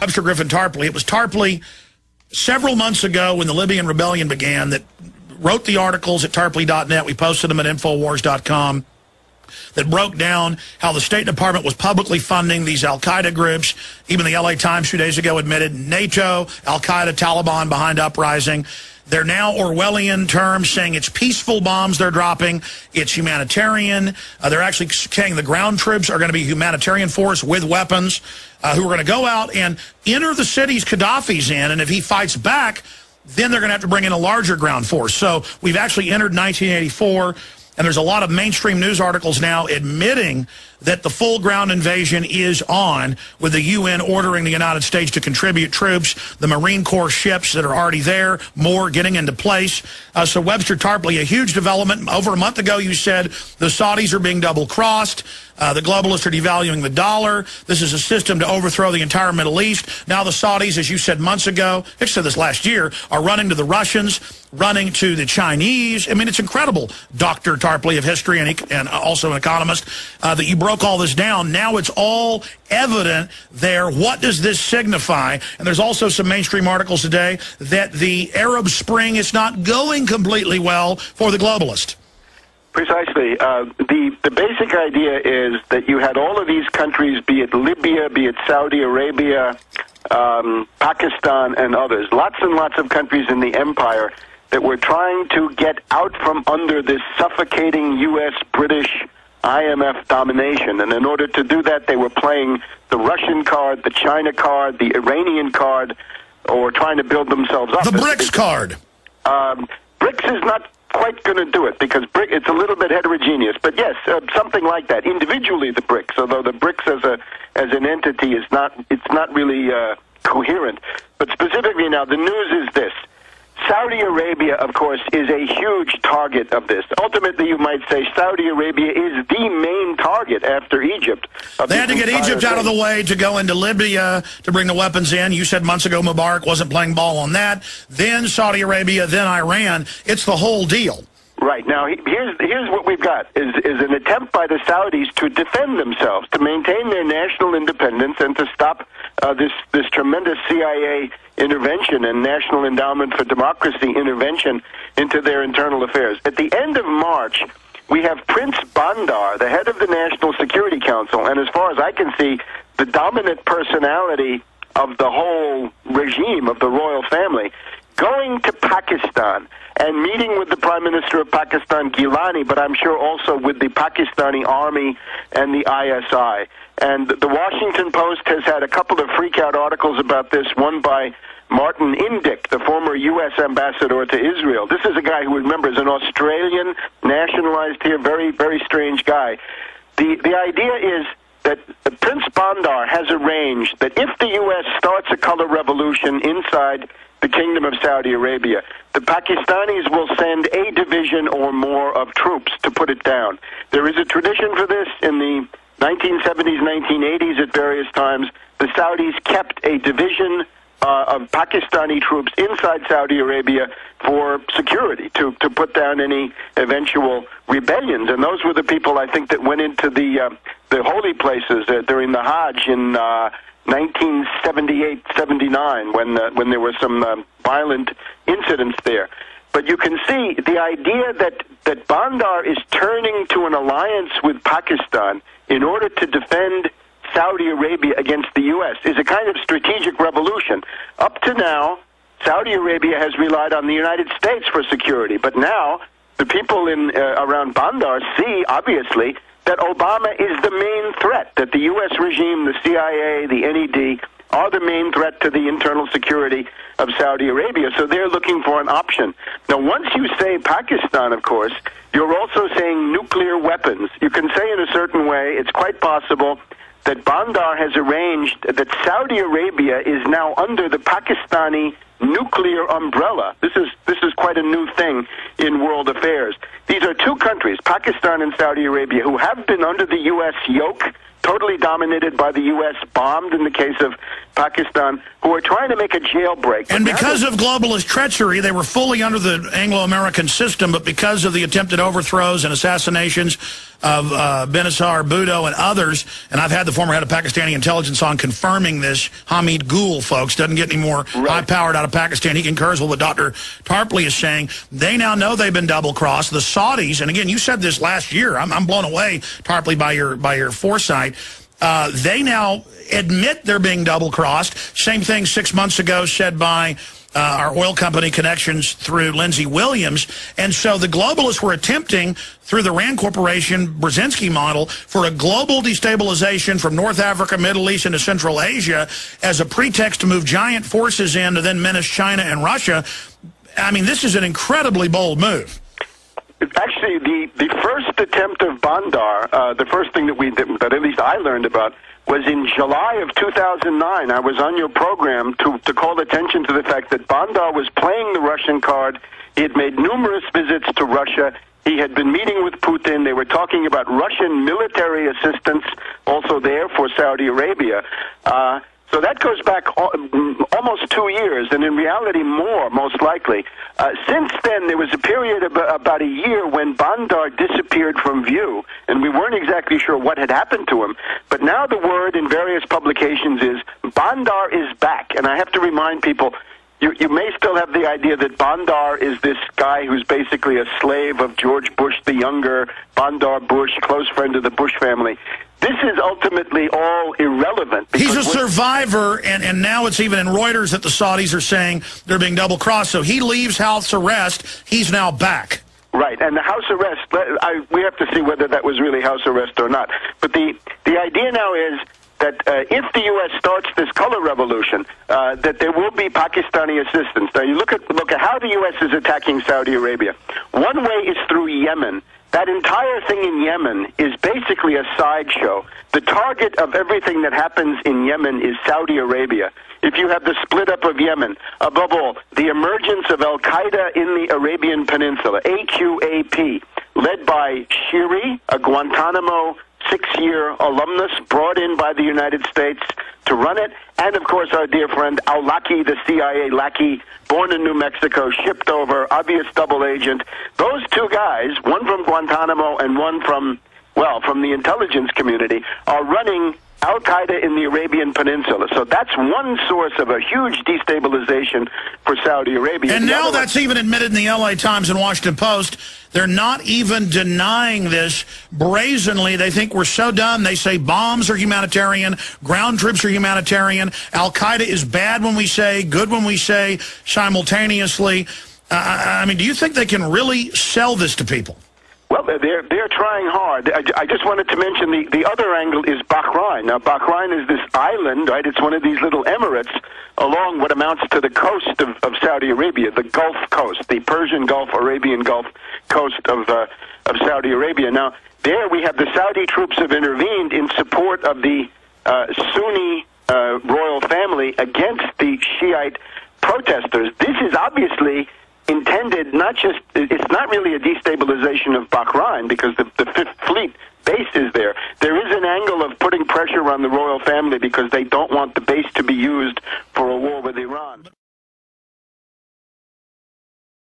Webster Griffin Tarpley. It was Tarpley several months ago when the Libyan rebellion began that wrote the articles at tarpley.net. We posted them at Infowars.com that broke down how the State Department was publicly funding these al-Qaeda groups. Even the LA Times 2 days ago admitted NATO, al-Qaeda, Taliban behind uprising. They're now Orwellian terms saying it's peaceful bombs they're dropping. It's humanitarian. They're actually saying the ground troops are going to be humanitarian force with weapons who are going to go out and enter the cities Gaddafi's in. And if he fights back, then they're going to have to bring in a larger ground force. So we've actually entered 1984. And there's a lot of mainstream news articles now admitting that the full ground invasion is on, with the UN ordering the United States to contribute troops, the Marine Corps ships that are already there, more getting into place. So Webster Tarpley, a huge development. Over a month ago, you said the Saudis are being double-crossed. The globalists are devaluing the dollar. This is a system to overthrow the entire Middle East. Now the Saudis, as you said months ago, I said this last year, are running to the Russians, running to the Chinese. I mean, it's incredible, Dr. Tarpley of history and also an economist, that you broke all this down. Now it's all evident there. What does this signify? And there's also some mainstream articles today that the Arab Spring is not going completely well for the globalist. Precisely. The basic idea is that you had all of these countries, be it Libya, be it Saudi Arabia, Pakistan, and others, lots and lots of countries in the empire that were trying to get out from under this suffocating U.S., British, IMF domination. And in order to do that, they were playing the Russian card, the China card, the Iranian card, or trying to build themselves up. The BRICS card. BRICS is not quite going to do it because it's a little bit heterogeneous. But yes, something like that. Individually, the BRICS, although the BRICS as an entity is not really coherent. But specifically now, the news is this. Saudi Arabia, of course, is a huge target of this. Ultimately, you might say Saudi Arabia is the main target after Egypt. They had to get Egypt out of the way to go into Libya to bring the weapons in. You said months ago Mubarak wasn't playing ball on that. Then Saudi Arabia, then Iran. It's the whole deal. Right. Now, here's what we've got, is an attempt by the Saudis to defend themselves, to maintain their national independence, and to stop this tremendous CIA intervention and National Endowment for Democracy intervention into their internal affairs. At the end of March, we have Prince Bandar, the head of the National Security Council, and as far as I can see, the dominant personality of the whole regime of the royal family, going to Pakistan and meeting with the Prime Minister of Pakistan, Gilani, but I'm sure also with the Pakistani Army and the ISI. And the Washington Post has had a couple of freak-out articles about this, one by Martin Indyk, the former U.S. ambassador to Israel. This is a guy who, remember, is an Australian, nationalized here, very, very strange guy. The idea is that Prince Bandar has arranged that if the U.S. starts a color revolution inside the Kingdom of Saudi Arabia, the Pakistanis will send a division or more of troops to put it down. There is a tradition for this. In the 1970s, 1980s, at various times, the Saudis kept a division of Pakistani troops inside Saudi Arabia for security, to put down any eventual rebellions. And those were the people, I think, that went into the holy places during the Hajj in 1978-79, when there were some violent incidents there. But you can see the idea that Bandar is turning to an alliance with Pakistan in order to defend Saudi Arabia against the U.S. is a kind of strategic revolution. Up to now, Saudi Arabia has relied on the United States for security, but now the people around Bandar see, obviously, that Obama is the main threat, that the U.S. regime, the CIA, the NED, are the main threat to the internal security of Saudi Arabia, so they're looking for an option. Now, once you say Pakistan, of course, you're also saying nuclear weapons. You can say in a certain way, it's quite possible that Bandar has arranged that Saudi Arabia is now under the Pakistani nuclear umbrella. This is quite a new thing in world affairs. These are two countries, Pakistan and Saudi Arabia, who have been under the U.S. yoke, totally dominated by the U.S., bombed in the case of Pakistan, who are trying to make a jailbreak. And because of globalist treachery, they were fully under the Anglo-American system, but because of the attempted overthrows and assassinations Benazir Bhutto and others, and I've had the former head of Pakistani intelligence on confirming this. Hamid Gul, folks, doesn't get any more high-powered out of Pakistan. He concurs with what Dr. Tarpley is saying. They now know they've been double-crossed. The Saudis, and again, you said this last year. I'm blown away, Tarpley, by your foresight. They now admit they're being double-crossed. Same thing 6 months ago said by our oil company connections through Lindsey Williams. And so the globalists were attempting, through the RAND Corporation Brzezinski model, for a global destabilization from North Africa, Middle East, into Central Asia as a pretext to move giant forces in to then menace China and Russia. I mean, this is an incredibly bold move. Actually, the first attempt of Bandar, the first thing that at least I learned about, was in July of 2009. I was on your program to call attention to the fact that Bandar was playing the Russian card. He had made numerous visits to Russia. He had been meeting with Putin. They were talking about Russian military assistance also there for Saudi Arabia. So that goes back almost 2 years, and in reality more, most likely. Since then, there was a period of about a year when Bandar disappeared from view, and we weren't exactly sure what had happened to him. But now the word in various publications is Bandar is back, and I have to remind people, you may still have the idea that Bandar is this guy who's basically a slave of George Bush the Younger, Bandar Bush, close friend of the Bush family. This is ultimately all irrelevant. He's a survivor, and now it's even in Reuters that the Saudis are saying they're being double-crossed. So he leaves house arrest. He's now back. Right, and the house arrest, we have to see whether that was really house arrest or not. But the idea now is that if the U.S. starts this color revolution, that there will be Pakistani assistance. Now, you look at how the U.S. is attacking Saudi Arabia. One way is through Yemen. That entire thing in Yemen is basically a sideshow. The target of everything that happens in Yemen is Saudi Arabia. If you have the split up of Yemen, above all, the emergence of Al-Qaeda in the Arabian Peninsula, AQAP, led by Shiri, a Guantanamo 6-year alumnus brought in by the United States to run it, and of course our dear friend Al-Laki, the CIA lackey, born in New Mexico, shipped over, obvious double agent. Those two guys, one from Guantanamo and one from the intelligence community, are running Al-Qaeda in the Arabian Peninsula. So that's one source of a huge destabilization for Saudi Arabia. And now that's even admitted in the LA Times and Washington Post. They're not even denying this brazenly. They think we're so done. They say bombs are humanitarian, ground troops are humanitarian. Al-Qaeda is bad when we say, good when we say, simultaneously. I mean, do you think they can really sell this to people? Well, they're trying hard. I just wanted to mention the other angle is Bahrain. Now, Bahrain is this island, right? It's one of these little emirates along what amounts to the coast of Saudi Arabia, the Gulf Coast, the Persian Gulf, Arabian Gulf coast of Saudi Arabia. Now, there we have the Saudi troops have intervened in support of the Sunni royal family against the Shiite protesters. This is obviously intended it's not really a destabilization of Bahrain because the Fifth Fleet base is there. There is an angle of putting pressure on the royal family because they don't want the base to be used for a war with Iran.